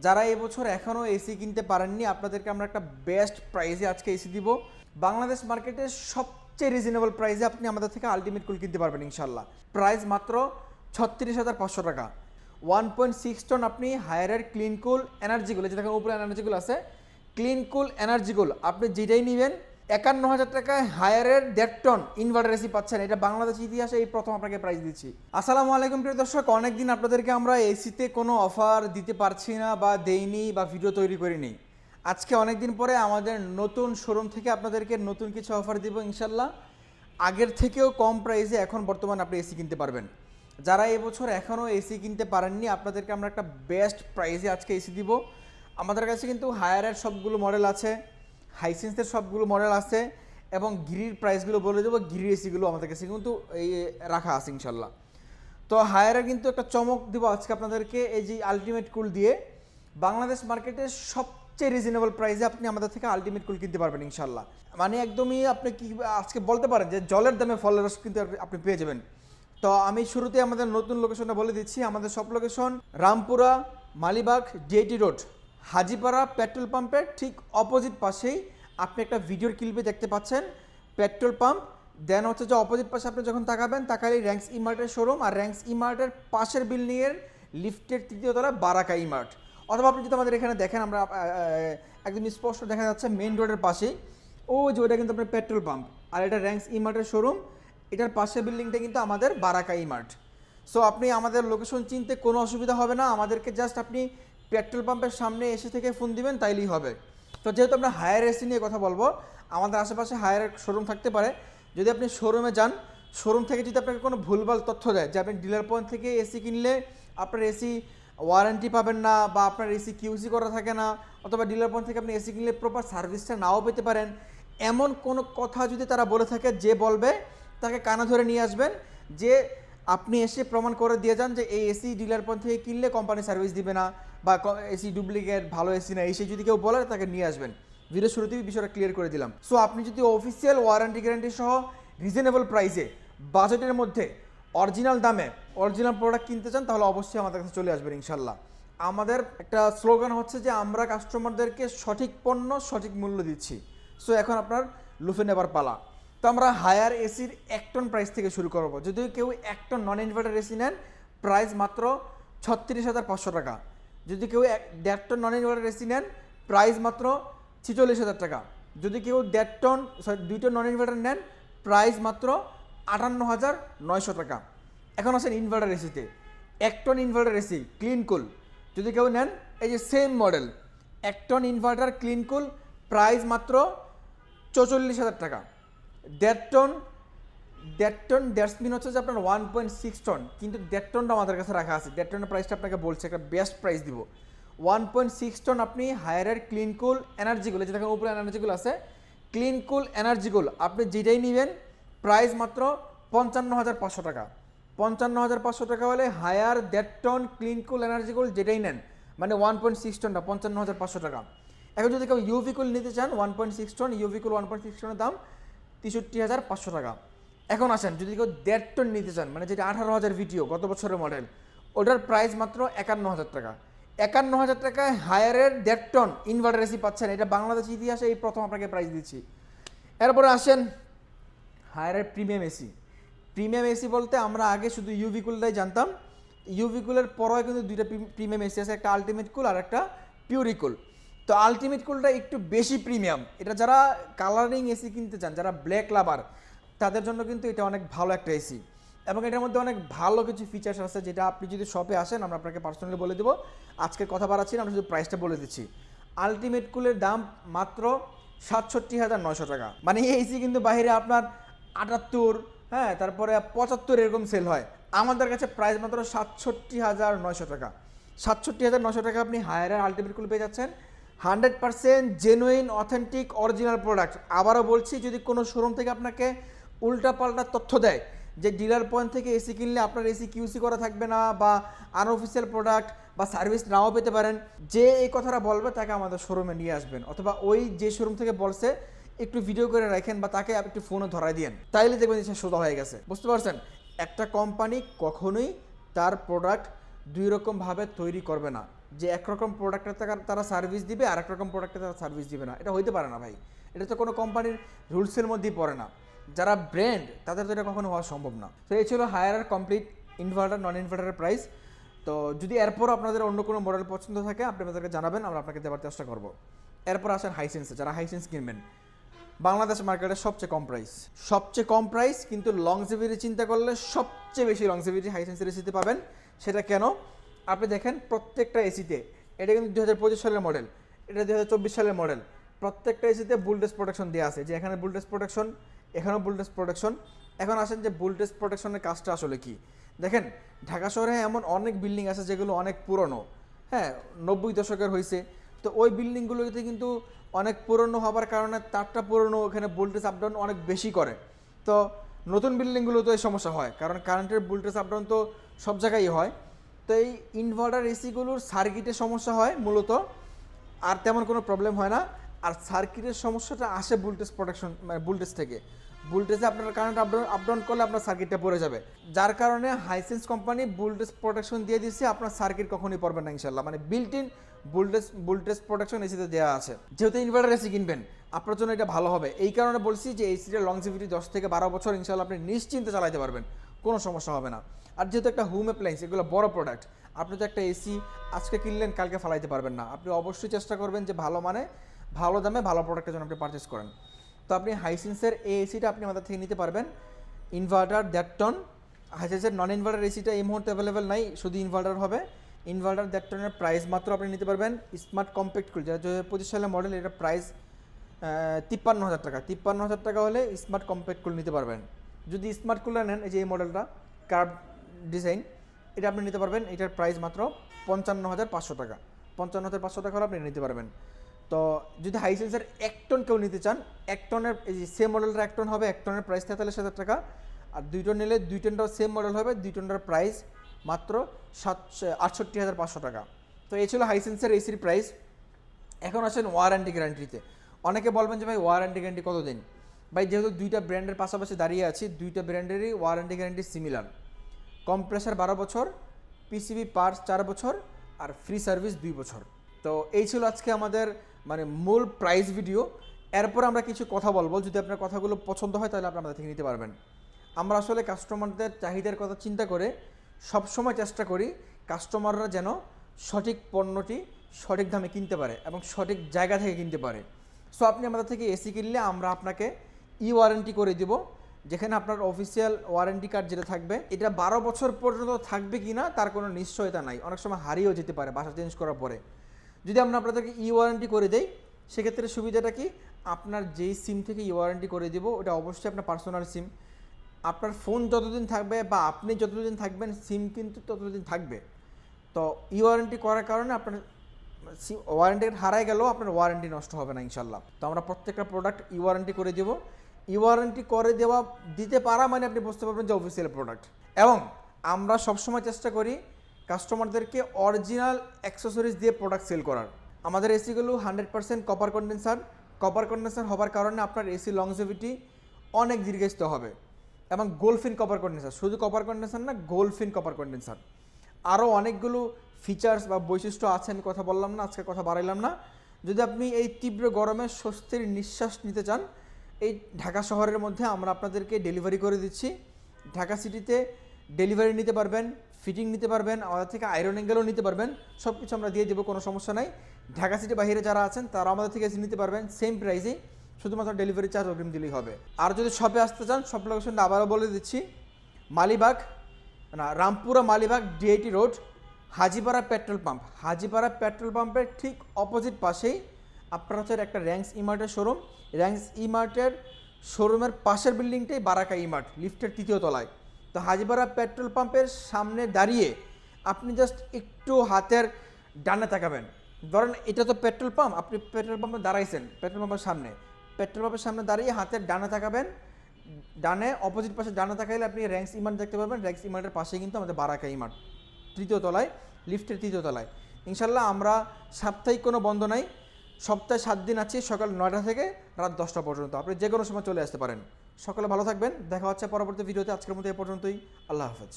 যারা এবছর এখনও এসি কিনতে পারেননি আপনাদেরকে আমরা একটা বেস্ট প্রাইসে আজকে এসি দিব। বাংলাদেশ মার্কেটে সবচেয়ে রিজনেবল প্রাইসে আপনি আমাদের থেকে আলটিমেট কুল কিনতে পারবেন ইনশাল্লাহ। প্রাইস মাত্র 36,500 টাকা। 1.6 টন আপনি হায়ারের ক্লিন কুল এনার্জিগুলো, যে দেখেন উপরে এনার্জিগুলো আছে, ক্লিন কুল এনার্জিগুলো আপনি যেটাই নেবেন 51,000 টাকায় হায়ারের 1.5 টন ইনভার্টার এসি পাচ্ছেন। এটা বাংলাদেশ ইতিহাসে এই প্রথম আপনাকে প্রাইস দিচ্ছি। আসসালামু আলাইকুম প্রিয় দর্শক, অনেকদিন আপনাদেরকে আমরা এসিতে কোনো অফার দিতে পারছি না বা দেইনি বা ভিডিও তৈরি করিনি। আজকে অনেকদিন পরে আমাদের নতুন শোরুম থেকে আপনাদেরকে নতুন কিছু অফার দিব ইনশাল্লাহ। আগের থেকেও কম প্রাইসে এখন বর্তমানে আপনি এসি কিনতে পারবেন। যারা এবছর এখনও এসি কিনতে পারেননি আপনাদেরকে আমরা একটা বেস্ট প্রাইসে আজকে এসি দিব। আমাদের কাছে কিন্তু হায়ারের সবগুলো মডেল আছে, হাইসেন্সের সবগুলো মডেল আছে এবং গিরির প্রাইসগুলো বলে দেবো। গিরির এসিগুলো আমাদের কাছে কিন্তু এই রাখা আছে ইনশাল্লাহ। তো হায়ারের কিন্তু একটা চমক দিব আজকে আপনাদেরকে, এই যে আলটিমেট কুল দিয়ে বাংলাদেশ মার্কেটে সবচেয়ে রিজনেবল প্রাইসে আপনি আমাদের থেকে আলটিমেট কুল কিনতে পারবেন ইনশাল্লাহ। মানে একদমই আপনি কি আজকে বলতে পারেন যে জলের দামে ফলের রস কিন্তু আপনি পেয়ে যাবেন। তো আমি শুরুতে আমাদের নতুন লোকেশনটা বলে দিচ্ছি। আমাদের সব location Rampura, Malibagh, DIT road, Hajipara petrol পাম্পের ঠিক অপোজিট পাশেই আপনি একটা ভিডিওর ক্লিপে দেখতে পাচ্ছেন পেট্রোল পাম্প। দেন হচ্ছে যে অপোজিট পাশে আপনি যখন তাকাবেন তাকালেই র্যাঙ্কস ইমার্টের শোরুম, আর র্যাঙ্কস ইমার্টের পাশের বিল্ডিংয়ের লিফটের তৃতীয় তলায় বারাকা ইমার্ট। অথবা আপনি যদি আমাদের এখানে দেখেন, আমরা একদম স্পষ্ট দেখা যাচ্ছে মেন রোডের পাশেই ও যে ওইটা কিন্তু আপনার পেট্রোল পাম্প, আর এটা র্যাঙ্কস ইমার্টের শোরুম। এটার পাশের বিল্ডিংটা কিন্তু আমাদের বারাকা ইমার্ট। সো আপনি আমাদের লোকেশন চিনতে কোনো অসুবিধা হবে না। আমাদেরকে জাস্ট আপনি পেট্রোল পাম্পের সামনে এসে থেকে ফোন দিবেন, তাইলেই হবে। তো যেহেতু আমরা হায়ার এসি নিয়ে কথা বলবো, আমাদের আশেপাশে হায়ার শোরুম থাকতে পারে। যদি আপনি শোরুমে যান, শোরুম থেকে যদি আপনাকে কোনো ভুলভাল তথ্য দেয় যে আপনি ডিলার পয়েন্ট থেকে এসি কিনলে আপনার এসি ওয়ারেন্টি পাবেন না, বা আপনার এসি কিউসি করা থাকে না, অথবা ডিলার পয়েন্ট থেকে আপনি এসি কিনলে প্রপার সার্ভিসটা নাও পেতে পারেন, এমন কোনো কথা যদি তারা বলে থাকে, যে বলবে তাকে কানা ধরে নিয়ে আসবেন, যে আপনি এসে প্রমাণ করে দিয়ে যান যে এই এসি ডিলার পয়েন্ট থেকে কিনলে কোম্পানি সার্ভিস দিবে না, বা এসি ডুপ্লিকেট, ভালো এসি না, এসে যদি কেউ বলে তাকে নিয়ে আসবেন। ভিডিও শুরুতেই বিষয়টা ক্লিয়ার করে দিলাম। সো আপনি যদি অফিসিয়াল ওয়ারেন্টি গ্যারান্টি সহ রিজনেবল প্রাইসে বাজেটের মধ্যে অরিজিনাল দামে অরিজিনাল প্রোডাক্ট কিনতে চান, তাহলে অবশ্যই আমাদের কাছে চলে আসবেন ইনশাল্লাহ। আমাদের একটা স্লোগান হচ্ছে যে আমরা কাস্টমারদেরকে সঠিক পণ্য সঠিক মূল্য দিচ্ছি। সো এখন আপনার লুফে নেবার পালা। তো আমরা হায়ার এসির 1 টন প্রাইস থেকে শুরু করবো। যদি কেউ 1 টন নন ইনভার্টার এসি নেন, প্রাইস মাত্র 36,500 টাকা। যদি কেউ 1.5 টন নন ইনভার্টার এসি নেন, প্রাইস মাত্র 46,000 টাকা। যদি কেউ 1.5 টন 2 টন নন ইনভার্টার নেন, প্রাইস মাত্র 58,900 টাকা। এখন আসেন ইনভার্টার এসিতে। 1 ton inverter AC clean cool যদি কেউ নেন, এই যে same model 1 ton inverter clean cool, price মাত্র 44,000 টাকা। 1.5 টন দ্যাটস মিন হচ্ছে যে আপনার 1.6 টন, কিন্তু 1.5 টনটা আমাদের কাছে রাখা আছে। 1.5 টনের প্রাইসটা আপনাকে বলছে, একটা বেস্ট প্রাইস দিব। 1.6 টন আপনি হায়ারের ক্লিন কুল এনার্জিগুলো, যে দেখেন উপরে এনার্জিগুলো আছে, ক্লিন কুল এনার্জিগুলো আপনি যেটাই নেবেন, প্রাইস মাত্র 55,500 টাকা। 55,500 টাকা হলে হায়ার 1.5 টন ক্লিন কুল এনার্জিগুলো যেটাই নেন, মানে 1.6 টনটা 55,500 টাকা। এখন যদি কেউ ইউভি কুল নিতে চান 1.6 টন, ইউভি কুল 1.6 টনের দাম 63,500 টাকা। এখন আসেন যদি কেউ 1.5 টন নিতে চান, মানে যেটা 18,000 ভিডিও গত বছরের মডেল, ওটার প্রাইস মাত্র 51,000 টাকা। 51,000 টাকায় হায়ারের 1.5 টন ইনভার্টার এসি পাচ্ছেন। এটা বাংলাদেশ ইতিহাসে এই প্রথম আপনাকে প্রাইস দিচ্ছি। এরপরে আসেন হায়ারের প্রিমিয়াম এসি। প্রিমিয়াম এসি বলতে আমরা আগে শুধু ইউভি কুলটাই জানতাম। ইউভি কুলের পরেও কিন্তু দুইটা প্রিমিয়াম এসি আছে, একটা আলটিমেট কুল আর একটা পিউরি কুল। তো আলটিমেট কুলটা একটু বেশি প্রিমিয়াম। এটা যারা কালারিং এসি কিনতে চান, যারা ব্ল্যাক লাভার, তাদের জন্য কিন্তু এটা অনেক ভালো একটা এসি, এবং এটার মধ্যে অনেক ভালো কিছু ফিচার্স আছে, যেটা আপনি যদি শপে আসেন আমরা আপনাকে পার্সোনালি বলে দেবো। আজকের কথা বাড়াচ্ছি না, আমরা শুধু প্রাইসটা বলে দিচ্ছি। আলটিমেট কুলের দাম মাত্র 67,900 টাকা। মানে এই এসি কিন্তু বাইরে আপনার 78, হ্যাঁ, তারপরে 75 এরকম সেল হয়। আমাদের কাছে প্রাইস মাত্র 67,900 টাকা। 67,900 টাকা আপনি হায়ারের আলটিমেট কুল পেয়ে যাচ্ছেন। 100% জেনুইন অথেন্টিক অরিজিনাল প্রোডাক্ট। আবারও বলছি, যদি কোনো শোরুম থেকে আপনাকে উল্টাপাল্টা তথ্য দেয় যে ডিলার পয়েন্ট থেকে এসি কিনলে আপনার এসি কিউসি করা থাকবে না, বা আনঅফিসিয়াল প্রোডাক্ট বা সার্ভিস নাও পেতে পারেন, যে এই কথাটা বলবে তাকে আমাদের শোরুমে নিয়ে আসবেন, অথবা ওই যে শোরুম থেকে বলছে একটু ভিডিও করে রাখেন, বা তাকে একটু ফোনে ধরাই দিয়েন, তাইলে দেখবেন যে সোজা হয়ে গেছে। বুঝতে পারছেন? একটা কোম্পানি কখনোই তার প্রোডাক্ট দুই রকমভাবে তৈরি করবে না। যে একরকম প্রোডাক্টের তারা সার্ভিস দিবে আর একরকম প্রোডাক্টে তারা সার্ভিস দিবে না, এটা হইতে পারে না ভাই। এটা তো কোনো কোম্পানির রুলসের মধ্যেই পড়ে না। যারা ব্র্যান্ড তাদের তো এটা কখনো হওয়া সম্ভব না। তো এই ছিল হায়ার কমপ্লিট ইনভার্টার নন ইনভার্টারের প্রাইস। তো যদি এরপর আপনাদের অন্য কোনো মডেল পছন্দ থাকে আপনি আমাদেরকে জানাবেন, আমরা আপনাকে দেওয়ার চেষ্টা করব। এরপর আসেন হাইসেন্সে। যারা হাইসেন্স কিনবেন, বাংলাদেশ মার্কেটের সবচেয়ে কম প্রাইস কিন্তু লংজিভিটি চিন্তা করলে সবচেয়ে বেশি লংজিভিটি হাইসেন্সের এসিতে পাবেন। সেটা কেন? আপনি দেখেন প্রত্যেকটা এসিতে, এটা কিন্তু 2025 সালের মডেল, এটা 2024 সালের মডেল, প্রত্যেকটা এসিতে ভোল্টেজ প্রোটেকশন দেওয়া আছে। যে এখানে ভোল্টেজ প্রোটেকশন, এখানেও ভোল্টেজ প্রোটেকশন। এখন আসেন যে ভোল্টেজ প্রোটেকশনের কাজটা আসলে কি। দেখেন ঢাকা শহরে এমন অনেক বিল্ডিং আছে যেগুলো অনেক পুরনো, হ্যাঁ 90 দশকের হয়েছে। তো ওই বিল্ডিংগুলোতে কিন্তু অনেক পুরনো হওয়ার কারণে তারটা পুরনো, ওখানে ভোল্টেজ আপডাউন অনেক বেশি করে। তো নতুন বিল্ডিংগুলো তো এই সমস্যা হয়, কারণ কারেন্টের ভোল্টেজ আপডাউন তো সব জায়গায় হয়। তো এই ইনভার্টার এসিগুলোর সার্কিটের সমস্যা হয় মূলত, আর তেমন কোনো প্রবলেম হয় না। আর সার্কিটের সমস্যাটা আসে ভোল্টেজ প্রোটেকশন, মানে ভোল্টেজ থেকে। ভোল্টেজে আপনার কারেন্ট আপডাউন করলে আপনার সার্কিটটা পড়ে যাবে, যার কারণে হাইসেন্স কোম্পানি ভোল্টেজ প্রোটেকশন দিয়ে দিচ্ছে, আপনার সার্কিট কখনোই পড়বে না ইনশাল্লাহ। মানে বিল্ট ইন ভোল্টেজ প্রোটেকশন এসিতে দেওয়া আছে। যেহেতু ইনভার্টার এসি কিনবেন আপনার জন্য এটা ভালো হবে। এই কারণে বলছি যে এসিটার লংজিভিটি 10 থেকে 12 বছর ইনশাল্লাহ আপনি নিশ্চিন্তে চালাতে পারবেন, কোনো সমস্যা হবে না। আর যেহেতু একটা হোম অ্যাপ্লায়েন্স, এগুলো বড় প্রোডাক্ট, আপনি তো একটা এসি আজকে কিনলেন কালকে ফালাইতে পারবেন না। আপনি অবশ্যই চেষ্টা করবেন যে ভালো মানে ভালো দামে ভালো প্রোডাক্টের জন্য আপনি পারচেস করেন। তো আপনি হাইসেন্সের এই এসিটা আপনি আমাদের থেকে নিতে পারবেন। Inverter 1.5 ton. হাইসেন্সের নন ইনভার্টার এসিটা এই মুহূর্তে অ্যাভেলেবেল নাই, শুধু ইনভার্টার হবে। ইনভার্টার 1.5 টনের প্রাইস মাত্র আপনি নিতে পারবেন স্মার্ট কম্প্যাক্ট কুল, যেটা 2025 সালের মডেল, এটা প্রাইস 53,000 টাকা। 53,000 টাকা হলে স্মার্ট কম্প্যাক্ট কুল নিতে পারবেন। যদি স্মার্ট কুলার নেন, এই যে এই মডেলটা কার্ভ ডিজাইন, এটা আপনি নিতে পারবেন, এটার প্রাইস মাত্র 55,500 টাকা। 55,500 টাকা হলে আপনি নিতে পারবেন। তো যদি হাইসেন্সের 1 টন কেউ নিতে চান, 1 টনের এই যে সেম মডেলটা 1 টন হবে, 1 টনের প্রাইস 43,000 টাকা। আর 2 টন নিলে 2 টনটাও সেম মডেল হবে, 2 টনটার প্রাইস মাত্র 68,500 টাকা। তো এই ছিল হাইসেন্সের এসির প্রাইস। এখন আসেন ওয়ারেন্টি গ্যারান্টিতে। অনেকে বলবেন যে ভাই ওয়ারেন্টি গ্যারান্টি কতদিন? ভাই যেহেতু দুইটা ব্র্যান্ডের পাশাপাশি দাঁড়িয়ে আছি, দুইটা ব্র্যান্ডেরই ওয়ারেন্টি গ্যারান্টি সিমিলার। কম্প্রেসার 12 বছর, পিসিবি পার্টস 4 বছর, আর ফ্রি সার্ভিস 2 বছর। তো এই ছিল আজকে আমাদের মানে মূল প্রাইস ভিডিও। এরপর আমরা কিছু কথা বলবো, যদি আপনার কথাগুলো পছন্দ হয় তাহলে আপনি আমাদের থেকে নিতে পারবেন। আমরা আসলে কাস্টমারদের চাহিদার কথা চিন্তা করে সবসময় চেষ্টা করি কাস্টমাররা যেন সঠিক পণ্যটি সঠিক দামে কিনতে পারে এবং সঠিক জায়গা থেকে কিনতে পারে। সো আপনি আমাদের থেকে এসি কিনলে আমরা আপনাকে ওয়ারেন্টি করে দিব, যেখানে আপনার অফিসিয়াল ওয়ারেন্টি কার্ড যেটা থাকবে, এটা 12 বছর পর্যন্ত থাকবে কি না তার কোনো নিশ্চয়তা নাই, অনেক সময় হারিয়েও যেতে পারে বাসা চেঞ্জ করার পরে। যদি আমরা আপনাদেরকে ওয়ারেন্টি করে দেই, সেক্ষেত্রে সুবিধাটা কি, আপনার যেই সিম থেকে ওয়ারেন্টি করে দিব ওটা অবশ্যই আপনার পার্সোনাল সিম। আপনার ফোন যতদিন থাকবে বা আপনি যতদিন থাকবেন, সিম কিন্তু ততদিন থাকবে। তো ওয়ারেন্টি করার কারণে আপনার ওয়ারেন্টি হারাই গেলেও আপনার ওয়ারেন্টি নষ্ট হবে না ইনশাল্লাহ। তো আমরা প্রত্যেকটা প্রোডাক্ট ওয়ারেন্টি করে দেবো। ওয়ারেন্টি করে দিতে পারা মানে আপনি বুঝতে পারবেন যে অফিসিয়াল প্রোডাক্ট। এবং আমরা সবসময় চেষ্টা করি কাস্টমারদেরকে অরিজিনাল অ্যাক্সেসরিজ দিয়ে প্রোডাক্ট সেল করার। আমাদের এসিগুলো 100% কপার কন্ডেন্সার হবার কারণে আপনার এসি লংজিভিটি অনেক দীর্ঘস্থায়ী হবে। এবং গোল্ডফিন কপার কন্ডেন্সার, শুধু কপার কন্ডেন্সার না, গোল্ডফিন কপার কন্ডেন্সার। আরও অনেকগুলো ফিচার্স বা বৈশিষ্ট্য আছে, আমি কথা বললাম না, আজকে কথা বাড়াইলাম না। যদি আপনি এই তীব্র গরমে স্বস্তির নিঃশ্বাস নিতে চান, এই ঢাকা শহরের মধ্যে আমরা আপনাদেরকে ডেলিভারি করে দিচ্ছি। ঢাকা সিটিতে ডেলিভারি নিতে পারবেন, ফিটিং নিতে পারবেন, আমাদের থেকে আয়রন অ্যাঙ্গেলও নিতে পারবেন, সব কিছু আমরা দিয়ে দেবো, কোনো সমস্যা নাই। ঢাকা সিটি বাইরে যারা আছেন তারা আমাদের থেকে এসে নিতে পারবেন সেম প্রাইসেই, শুধুমাত্র ডেলিভারি চার্জ অগ্রিম দিলেই হবে। আর যদি শপে আসতে চান, শপ লোকেশনটা আবারও বলে দিচ্ছি, মালিবাগ না, Rampura Malibagh DIT road, Hajipara petrol pump. Hajipara petrol পাম্পের ঠিক অপোজিট পাশেই আপনার হচ্ছে একটা র্যাঙ্কস ইমার্টের শোরুম। র্যাঙ্কস ইমার্টের শোরুমের পাশের বিল্ডিংটাই বারাকা ইমার্ট, লিফটের 3য় তলায়। তো হাজিপাড়া পেট্রোল পাম্পের সামনে দাঁড়িয়ে আপনি জাস্ট একটু হাতের ডানে তাকাবেন। ধরেন এটা তো পেট্রোল পাম্প, আপনি পেট্রোল পাম্পে দাঁড়াইছেন, পেট্রোল পাম্পের সামনে দাঁড়িয়ে হাতের ডানে তাকাবেন। ডানে অপোজিট পাশে ডানে তাকাইলে আপনি র্যাঙ্কস ইমার্ট দেখতে পাবেন। র্যাঙ্কস ইমার্টের পাশেই কিন্তু আমাদের বারাকা ইমার্ট, 3য় তলায়, লিফটের 3য় তলায়। ইনশাল্লাহ আমরা সাপ্তাহিক কোনো বন্ধ নাই, সপ্তাহে 7 দিন আছি, সকাল 9টা থেকে রাত 10টা পর্যন্ত। আপনি যে কোনো সময় চলে আসতে পারেন। সকলে ভালো থাকবেন, দেখা হচ্ছে পরবর্তী ভিডিওতে। আজকের মতো এ পর্যন্তই, আল্লাহ হাফেজ।